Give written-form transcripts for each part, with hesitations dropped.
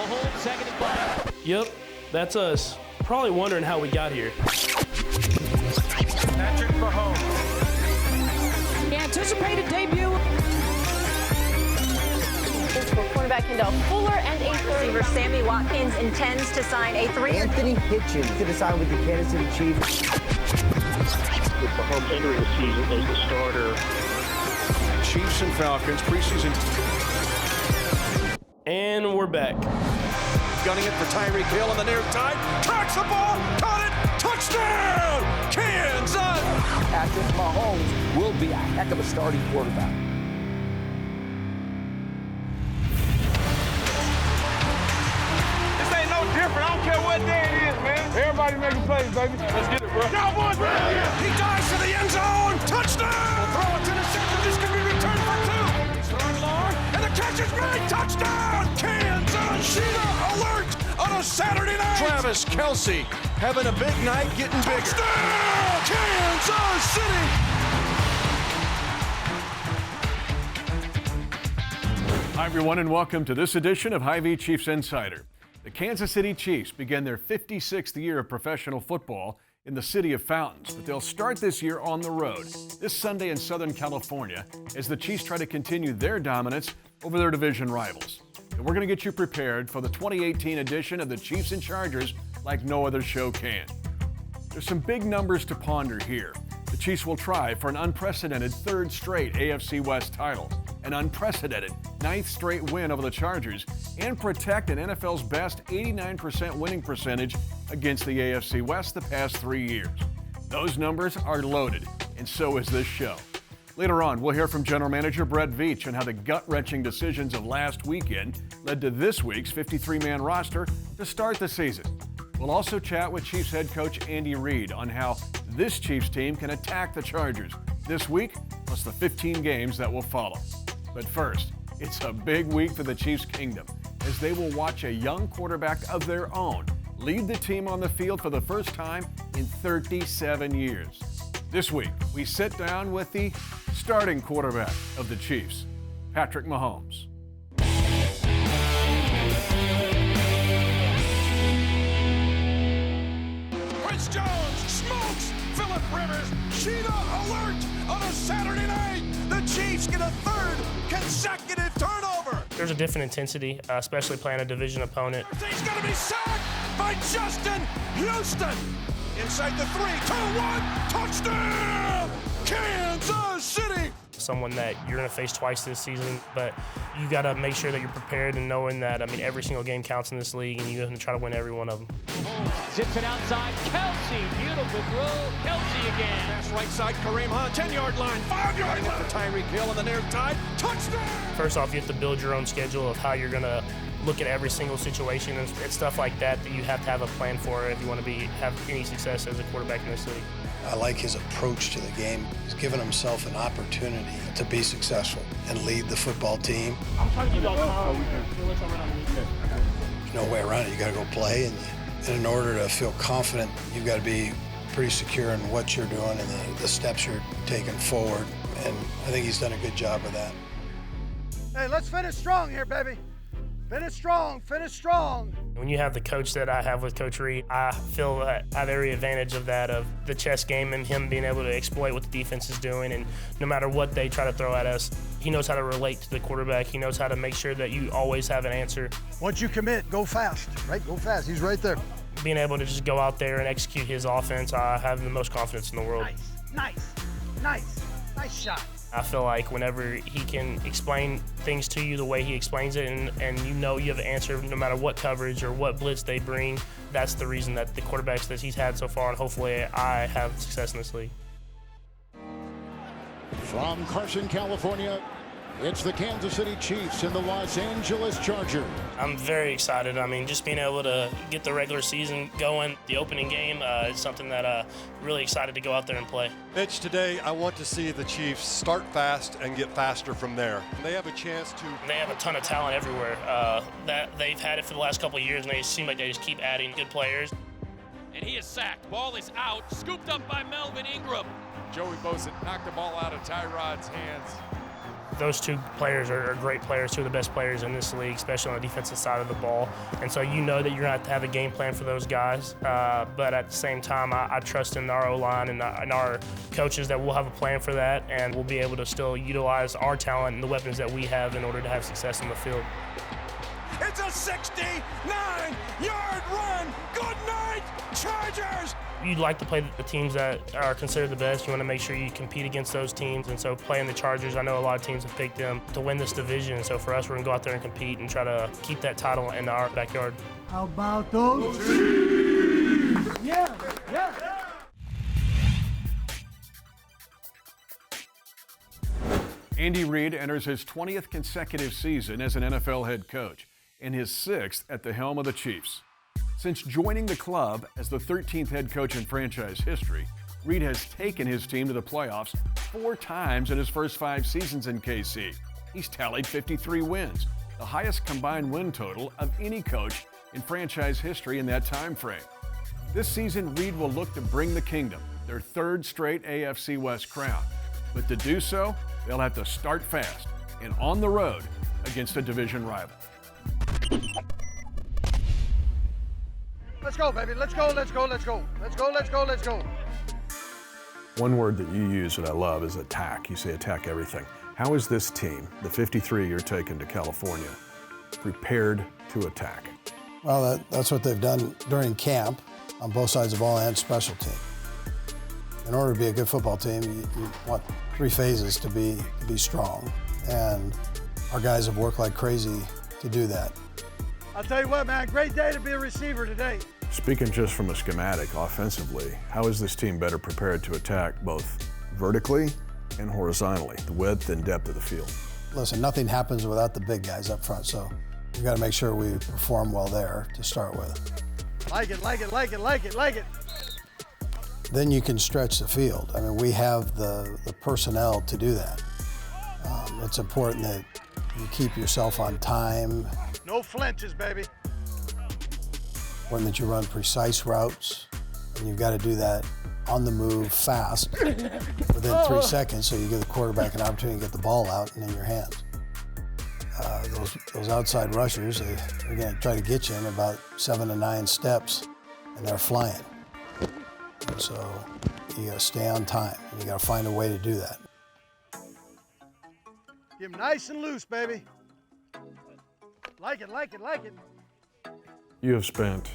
Mahomes, 2nd and 5. Yep, that's us. Probably wondering how we got here. Patrick Mahomes. The anticipated debut. For cornerback Kendall Fuller and a receiver Sammy Watkins intends to sign a 3-year. Anthony Hitchens to decide with the Kansas City Chiefs. With Mahomes entering the season as the starter. Chiefs and Falcons preseason. And we're back. Gunning it for Tyreek Hill on the near side. Tracks the ball. Caught it. Touchdown. Kansas. Patrick Mahomes will be a heck of a starting quarterback. This ain't no different. I don't care what day it is, man. Everybody making plays, baby. Let's get it, bro. Cowboys, bro. He dives to the end zone. Touchdown. Throw it to the center. This could be returned for 2. He's throwing long. And the catch is made. Touchdown. Kansas. Sheeta alert on a Saturday night. Travis Kelce having a big night, getting bigger. Touchdown. Kansas City. Hi, everyone, and welcome to this edition of Hy-Vee Chiefs Insider. The Kansas City Chiefs began their 56th year of professional football in the city of fountains, but they'll start this year on the road this Sunday in Southern California as the Chiefs try to continue their dominance over their division rivals. And we're going to get you prepared for the 2018 edition of the Chiefs and Chargers like no other show can. There's some big numbers to ponder here. The Chiefs will try for an unprecedented 3rd straight AFC West title, an unprecedented 9th straight win over the Chargers, and protect an NFL's best 89% winning percentage against the AFC West the past 3 years. Those numbers are loaded, and so is this show. Later on, we'll hear from General Manager Brett Veach on how the gut-wrenching decisions of last weekend led to this week's 53-man roster to start the season. We'll also chat with Chiefs head coach Andy Reid on how this Chiefs team can attack the Chargers this week, plus the 15 games that will follow. But first, it's a big week for the Chiefs Kingdom, as they will watch a young quarterback of their own lead the team on the field for the first time in 37 years. This week, we sit down with the starting quarterback of the Chiefs, Patrick Mahomes. Chris Jones smokes Phillip Rivers. Sheeta alert on a Saturday night. The Chiefs get a 3rd consecutive turnover. There's a different intensity, especially playing a division opponent. He's going to be sacked by Justin Houston. Inside the 3-2-1 touchdown, Kansas City. Someone that you're going to face twice this season, but you got to make sure that you're prepared and knowing that, every single game counts in this league, and you're going to try to win every one of them. Zips it outside. Kelce, beautiful throw. Kelce again. Pass right side, Kareem Hunt, 10-yard line, 5-yard line. For Tyreek Hill on the near side, touchdown. First off, you have to build your own schedule of how you're going to look at every single situation, and it's stuff like that you have to have a plan for if you want to have any success as a quarterback in this league. I like his approach to the game. He's given himself an opportunity to be successful and lead the football team. There's no way around it. You got to go play, and in order to feel confident, you've got to be pretty secure in what you're doing and the steps you're taking forward. And I think he's done a good job of that. Hey, let's finish strong here, baby. Finish strong, finish strong. When you have the coach that I have with Coach Reid, I feel that I have every advantage of that, of the chess game and him being able to exploit what the defense is doing. And no matter what they try to throw at us, he knows how to relate to the quarterback. He knows how to make sure that you always have an answer. Once you commit, go fast, right? Go fast, he's right there. Being able to just go out there and execute his offense, I have the most confidence in the world. Nice shot. I feel like whenever he can explain things to you the way he explains it, and you know you have an answer no matter what coverage or what blitz they bring, that's the reason that the quarterbacks that he's had so far, and hopefully I have success in this league. From Carson, California, it's the Kansas City Chiefs and the Los Angeles Chargers. I'm very excited. Just being able to get the regular season going, the opening game, is something that I'm really excited to go out there and play. Mitch, today I want to see the Chiefs start fast and get faster from there. They have a chance to. They have a ton of talent everywhere. That they've had it for the last couple of years, and they seem like they just keep adding good players. And he is sacked. Ball is out. Scooped up by Melvin Ingram. Joey Bosa knocked the ball out of Tyrod's hands. Those two players are great players, two of the best players in this league, especially on the defensive side of the ball. And so you know that you're going to have to have a game plan for those guys. But at the same time, I trust in our O-line and our coaches that we'll have a plan for that, and we'll be able to still utilize our talent and the weapons that we have in order to have success on the field. It's a 69-yard run. Good night, Chargers! You'd like to play the teams that are considered the best. You want to make sure you compete against those teams. And so playing the Chargers, I know a lot of teams have picked them to win this division. And so for us, we're going to go out there and compete and try to keep that title in our backyard. How about those Chiefs? Yeah, yeah. Andy Reid enters his 20th consecutive season as an NFL head coach and his 6th at the helm of the Chiefs. Since joining the club as the 13th head coach in franchise history, Reid has taken his team to the playoffs 4 times in his first 5 seasons in KC. He's tallied 53 wins, the highest combined win total of any coach in franchise history in that time frame. This season, Reid will look to bring the Kingdom their 3rd straight AFC West crown. But to do so, they'll have to start fast and on the road against a division rival. Let's go, baby. Let's go, let's go, let's go. Let's go, let's go, let's go. One word that you use that I love is attack. You say attack everything. How is this team, the 53 you're taking to California, prepared to attack? Well, that's what they've done during camp on both sides of the ball and special team. In order to be a good football team, you want 3 phases to be strong. And our guys have worked like crazy to do that. I'll tell you what, man, great day to be a receiver today. Speaking just from a schematic offensively, how is this team better prepared to attack both vertically and horizontally, the width and depth of the field? Listen, nothing happens without the big guys up front, so we've got to make sure we perform well there to start with. Like it, like it, like it, like it, like it. Then you can stretch the field. I mean, we have the personnel to do that. It's important that you keep yourself on time. No flinches, baby. Important that you run precise routes, and you've got to do that on the move fast within 3 seconds so you give the quarterback an opportunity to get the ball out and in your hands. Those outside rushers, they're going to try to get you in about 7 to 9 steps, and they're flying. And so you got to stay on time, and you got to find a way to do that. Get him nice and loose, baby. Like it, like it, like it. You have spent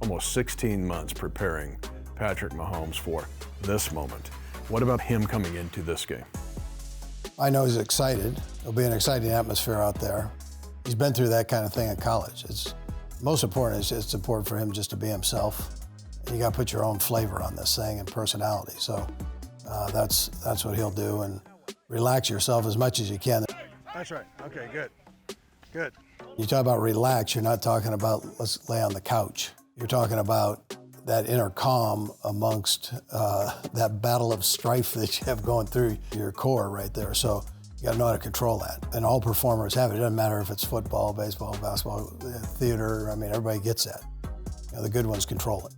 almost 16 months preparing Patrick Mahomes for this moment. What about him coming into this game? I know he's excited. It'll be an exciting atmosphere out there. He's been through that kind of thing in college. It's most important is it's important for him just to be himself. And you got to put your own flavor on this thing and personality. So that's what he'll do, and relax yourself as much as you can. That's right. Okay, good. Good. You talk about relax, you're not talking about let's lay on the couch. You're talking about that inner calm amongst that battle of strife that you have going through your core right there. So you got to know how to control that. And all performers have it. It doesn't matter if it's football, baseball, basketball, theater. I mean, everybody gets that. You know, the good ones control it.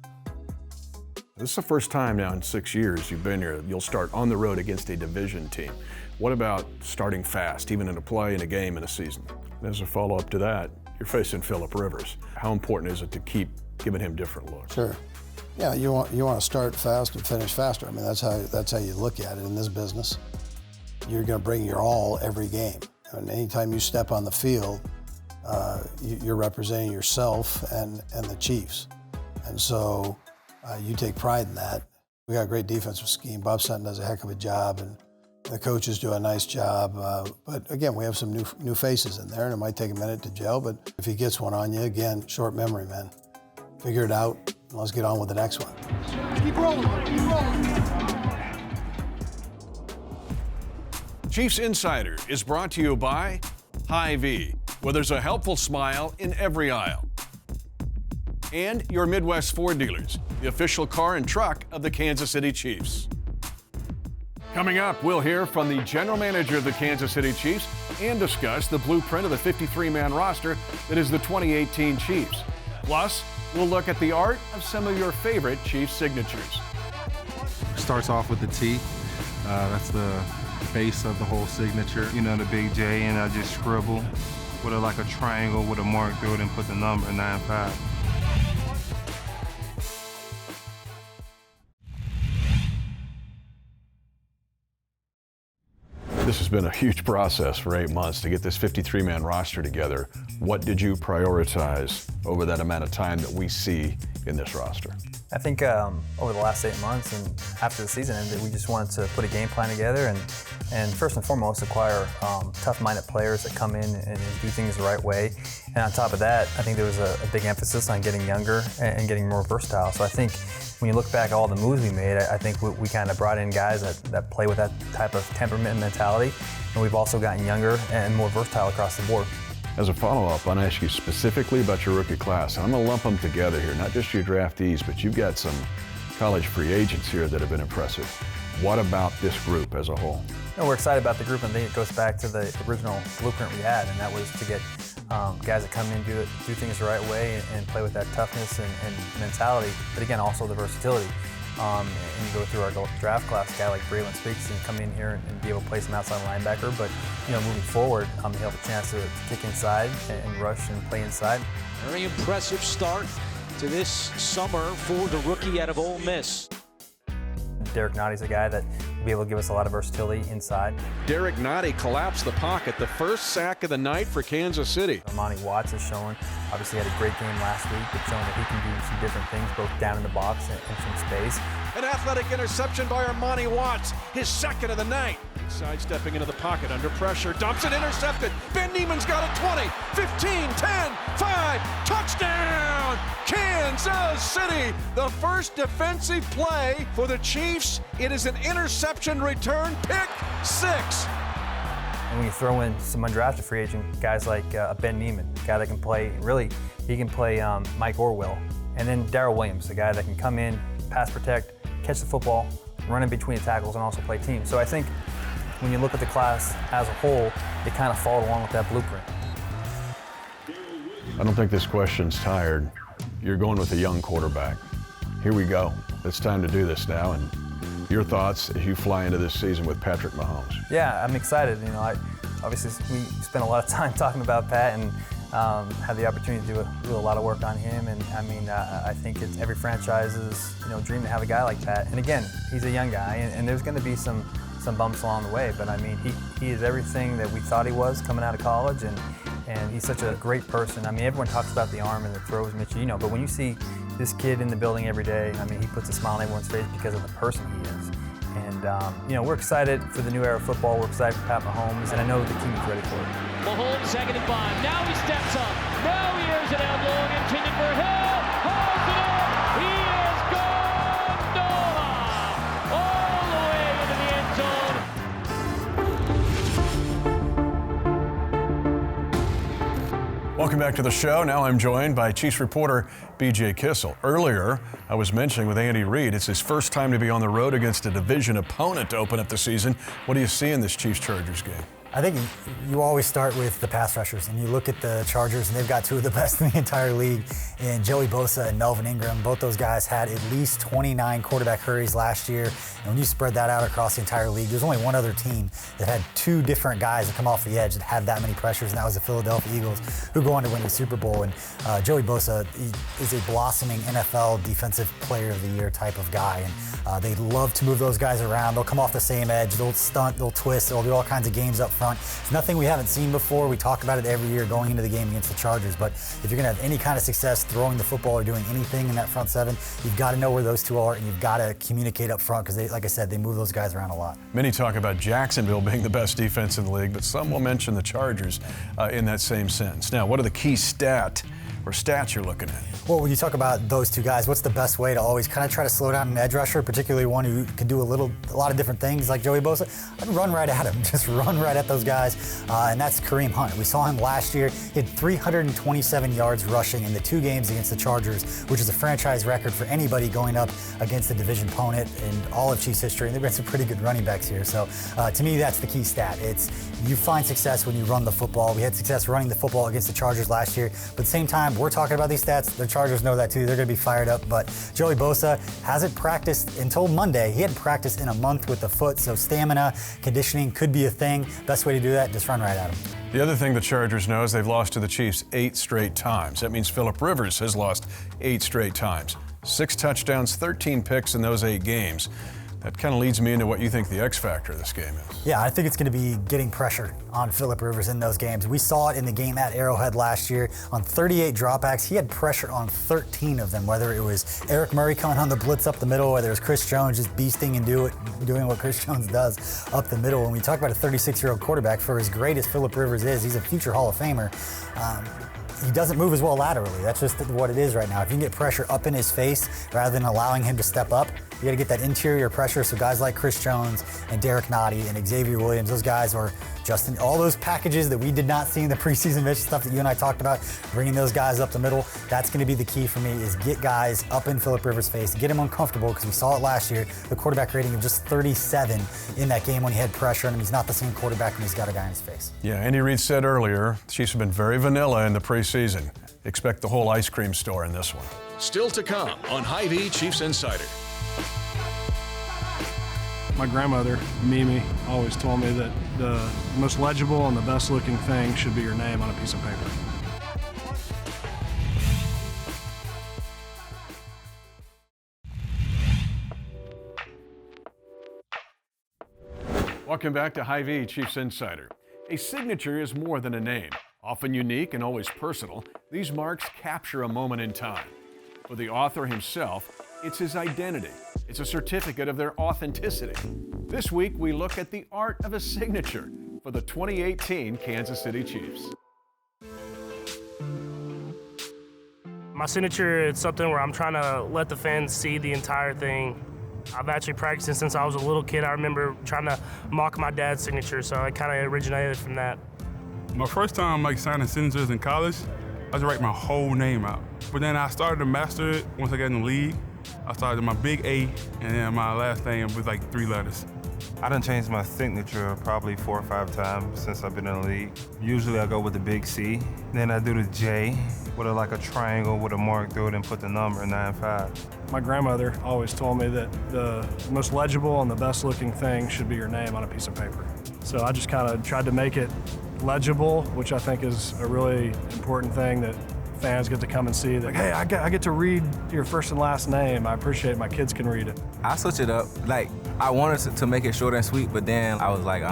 This is the first time now in 6 years you've been here. You'll start on the road against a division team. What about starting fast, even in a play, in a game, in a season? And as a follow-up to that, you're facing Phillip Rivers. How important is it to keep giving him different looks? Sure. Yeah, you want to start fast and finish faster. I mean, that's how you look at it in this business. You're going to bring your all every game. And anytime you step on the field, you're representing yourself and the Chiefs. And so you take pride in that. We got a great defensive scheme. Bob Sutton does a heck of a job, and the coaches do a nice job. But again, we have some new faces in there, and it might take a minute to gel, but if he gets one on you, again, short memory, man. Figure it out, and let's get on with the next one. Keep rolling, keep rolling. Chiefs Insider is brought to you by Hy-Vee, where there's a helpful smile in every aisle. And your Midwest Ford dealers, the official car and truck of the Kansas City Chiefs. Coming up, we'll hear from the general manager of the Kansas City Chiefs and discuss the blueprint of the 53-man roster that is the 2018 Chiefs. Plus, we'll look at the art of some of your favorite Chiefs signatures. Starts off with the T. That's the base of the whole signature, you know, the big J, and I just scribble with like a triangle with a mark through it and put the number 9-5. This has been a huge process for 8 months to get this 53-man roster together. What did you prioritize over that amount of time that we see in this roster? I think over the last 8 months and after the season ended, we just wanted to put a game plan together and first and foremost acquire tough-minded players that come in and do things the right way. And on top of that, I think there was a big emphasis on getting younger and getting more versatile. So I think when you look back at all the moves we made, I think we kind of brought in guys that play with that type of temperament and mentality. And we've also gotten younger and more versatile across the board. As a follow-up, I want to ask you specifically about your rookie class. I'm going to lump them together here, not just your draftees, but you've got some college free agents here that have been impressive. What about this group as a whole? We're excited about the group, and I think it goes back to the original blueprint we had, and that was to get guys that come in, do things the right way, and play with that toughness and mentality, but again, also the versatility. And you go through our draft class, a guy like Braylon Speaks and come in here and be able to play some outside linebacker, but moving forward, he'll have a chance to kick inside and rush and play inside. Very impressive start to this summer for the rookie out of Ole Miss. Derek Notty's a guy that will be able to give us a lot of versatility inside. Derek Notty collapsed the pocket, the first sack of the night for Kansas City. Amani Watts has shown, obviously had a great game last week, but shown that he can do some different things, both down in the box and from space. An athletic interception by Armani Watts, his second of the night. Sidestepping into the pocket under pressure, dumps it, intercepted. Ben Niemann's got it 20, 15, 10, 5, touchdown! Kansas City, the first defensive play for the Chiefs. It is an interception return, pick 6. And when you throw in some undrafted free agent guys like Ben Niemann, a guy that can play, really, he can play Mike Orwell. And then Darrell Williams, a guy that can come in, pass protect, catch the football, run in between the tackles, and also play team. So I think when you look at the class as a whole, it kind of followed along with that blueprint. I don't think this question's tired. You're going with a young quarterback. Here we go. It's time to do this now. And your thoughts as you fly into this season with Patrick Mahomes? Yeah, I'm excited. Obviously we spent a lot of time talking about Pat and had the opportunity to do a lot of work on him. And I think it's every franchise's dream to have a guy like Pat. And again, he's a young guy, and there's going to be some bumps along the way. But he is everything that we thought he was coming out of college, and he's such a great person. Everyone talks about the arm and the throws, Mitch, but when you see this kid in the building every day, he puts a smile on everyone's face because of the person he is. And we're excited for the new era of football. We're excited for Pat Mahomes, and I know the team is ready for it. Mahomes, 2nd and 5. Now he steps up. Now he airs it out long, intended for Hill. Holds it up. He is gone. All the way into the end zone. Welcome back to the show. Now I'm joined by Chiefs reporter B.J. Kissel. Earlier, I was mentioning with Andy Reid, it's his first time to be on the road against a division opponent to open up the season. What do you see in this Chiefs-Chargers game? I think you always start with the pass rushers, and you look at the Chargers, and they've got two of the best in the entire league, and Joey Bosa and Melvin Ingram. Both those guys had at least 29 quarterback hurries last year, and when you spread that out across the entire league, there's only one other team that had two different guys that come off the edge that had that many pressures, and that was the Philadelphia Eagles, who go on to win the Super Bowl. And Joey Bosa is a blossoming NFL Defensive Player of the Year type of guy, and they love to move those guys around. They'll come off the same edge, they'll stunt, they'll twist, they'll do all kinds of games up front. It's nothing we haven't seen before. We talk about it every year going into the game against the Chargers, but if you're going to have any kind of success throwing the football or doing anything in that front seven, you've got to know where those two are, and you've got to communicate up front because, like I said, they move those guys around a lot. Many talk about Jacksonville being the best defense in the league, but some will mention the Chargers in that same sentence. Now, what are the key stats you're looking at? Well, when you talk about those two guys, what's the best way to always kind of try to slow down an edge rusher, particularly one who can do a lot of different things like Joey Bosa? I'd run right at him, just run right at those guys, and that's Kareem Hunt. We saw him last year. He had 327 yards rushing in the 2 games against the Chargers, which is a franchise record for anybody going up against a division opponent in all of Chiefs history, and there have been some pretty good running backs here. So to me, that's the key stat. It's you find success when you run the football. We had success running the football against the Chargers last year, but at the same time, time we're talking about these stats, the Chargers know that too. They're going to be fired up. But Joey Bosa hasn't practiced until Monday. He hadn't practiced in a month with the foot, so stamina, conditioning could be a thing. Best way to do that, just run right at him. The other thing the Chargers know is they've lost to the Chiefs 8 straight times. That means Phillip Rivers has lost 8 straight times. 6 touchdowns, 13 picks in those 8 games. That kind of leads me into what you think the X factor of this game is. Yeah, I think it's going to be getting pressure on Phillip Rivers in those games. We saw it in the game at Arrowhead last year. On 38 dropbacks, he had pressure on 13 of them, whether it was Eric Murray coming on the blitz up the middle, whether it was Chris Jones just beasting and doing what Chris Jones does up the middle. When we talk about a 36-year-old quarterback, for as great as Phillip Rivers is, he's a future Hall of Famer. He doesn't move as well laterally. That's just what it is right now. If you can get pressure up in his face rather than allowing him to step up, you got to get that interior pressure. So guys like Chris Jones and Derek Nottie and Xavier Williams, those guys are Justin, all those packages that we did not see in the preseason, Mitch, stuff that you and I talked about, bringing those guys up the middle, that's going to be the key for me, is get guys up in Phillip Rivers' face, get him uncomfortable, because we saw it last year, the quarterback rating of just 37 in that game when he had pressure on him. He's not the same quarterback when he's got a guy in his face. Yeah, Andy Reid said earlier, the Chiefs have been very vanilla in the preseason. Expect the whole ice cream store in this one. Still to come on Hy-Vee Chiefs Insider. My grandmother, Mimi, always told me that the most legible and the best looking thing should be your name on a piece of paper. Welcome back to Hy-Vee Chiefs Insider. A signature is more than a name. Often unique and always personal, these marks capture a moment in time. For the author himself, it's his identity. It's a certificate of their authenticity. This week, we look at the art of a signature for the 2018 Kansas City Chiefs. My signature is something where I'm trying to let the fans see the entire thing. I've actually practiced it since I was a little kid. I remember trying to mock my dad's signature, so it kind of originated from that. My first time signing signatures in college, I just write my whole name out. But then I started to master it once I got in the league. I started my big A, and then my last name was 3 letters. I done changed my signature probably 4 or 5 times since I've been in the league. Usually I go with the big C, then I do the J with a triangle with a mark through it and put the number 95. My grandmother always told me that the most legible and the best looking thing should be your name on a piece of paper. So I just kind of tried to make it legible, which I think is a really important thing that fans get to come and see. That, hey, I get to read your first and last name. I appreciate my kids can read it. I switch it up. I wanted to make it short and sweet, but then I was like,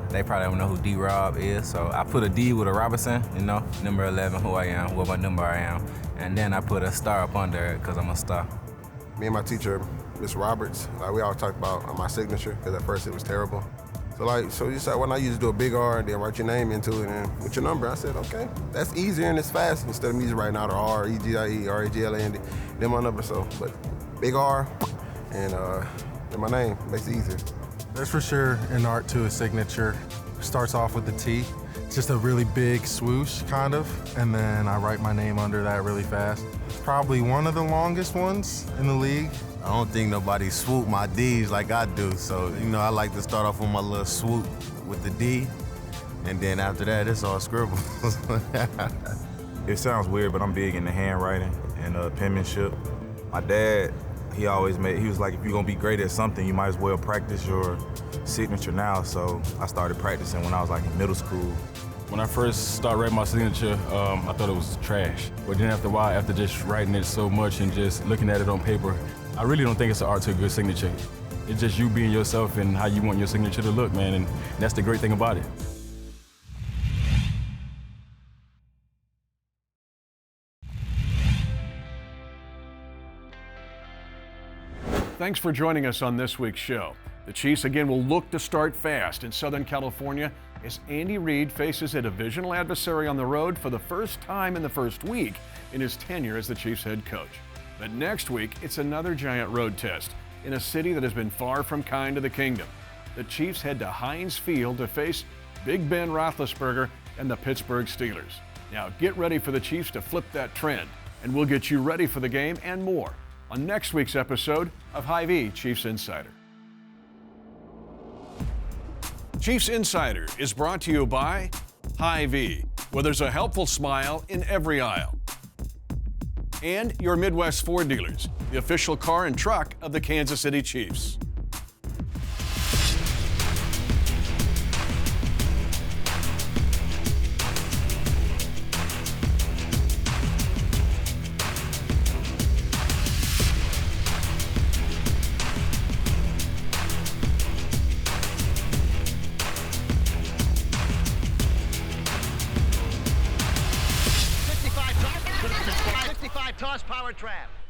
they probably don't know who D-Rob is, so I put a D with a Robinson, number 11, who I am, what my number I am, and then I put a star up under it because I'm a star. Me and my teacher, Miss Roberts, we always talked about my signature, because at first it was terrible. So you said, why not you just do a big R and then write your name into it and with your number? I said, okay, that's easier and it's fast instead of me just writing out an R, E-G-I-E, R-A-G-L-A-N-D, then my number. So, but big R and then my name makes it easier. There's for sure an art to a signature. Starts off with the T. It's just a really big swoosh, kind of, and then I write my name under that really fast. It's probably one of the longest ones in the league. I don't think nobody swoop my D's like I do, so I like to start off with my little swoop with the D, and then after that it's all scribbles. It sounds weird, but I'm big into handwriting and penmanship. My dad, he was like, if you're gonna be great at something, you might as well practice your signature now, so I started practicing when I was in middle school. When I first started writing my signature, I thought it was trash. But then after a while, after just writing it so much and just looking at it on paper, I really don't think it's an art to a good signature. It's just you being yourself and how you want your signature to look, man, and that's the great thing about it. Thanks for joining us on this week's show. The Chiefs again will look to start fast in Southern California as Andy Reid faces a divisional adversary on the road for the first time in the first week in his tenure as the Chiefs head coach. But next week, it's another giant road test in a city that has been far from kind to the kingdom. The Chiefs head to Heinz Field to face Big Ben Roethlisberger and the Pittsburgh Steelers. Now get ready for the Chiefs to flip that trend, and we'll get you ready for the game and more on next week's episode of Hy-Vee Chiefs Insider. Chiefs Insider is brought to you by Hy-Vee, where there's a helpful smile in every aisle. and your Midwest Ford dealers, the official car and truck of the Kansas City Chiefs. Toss power trap.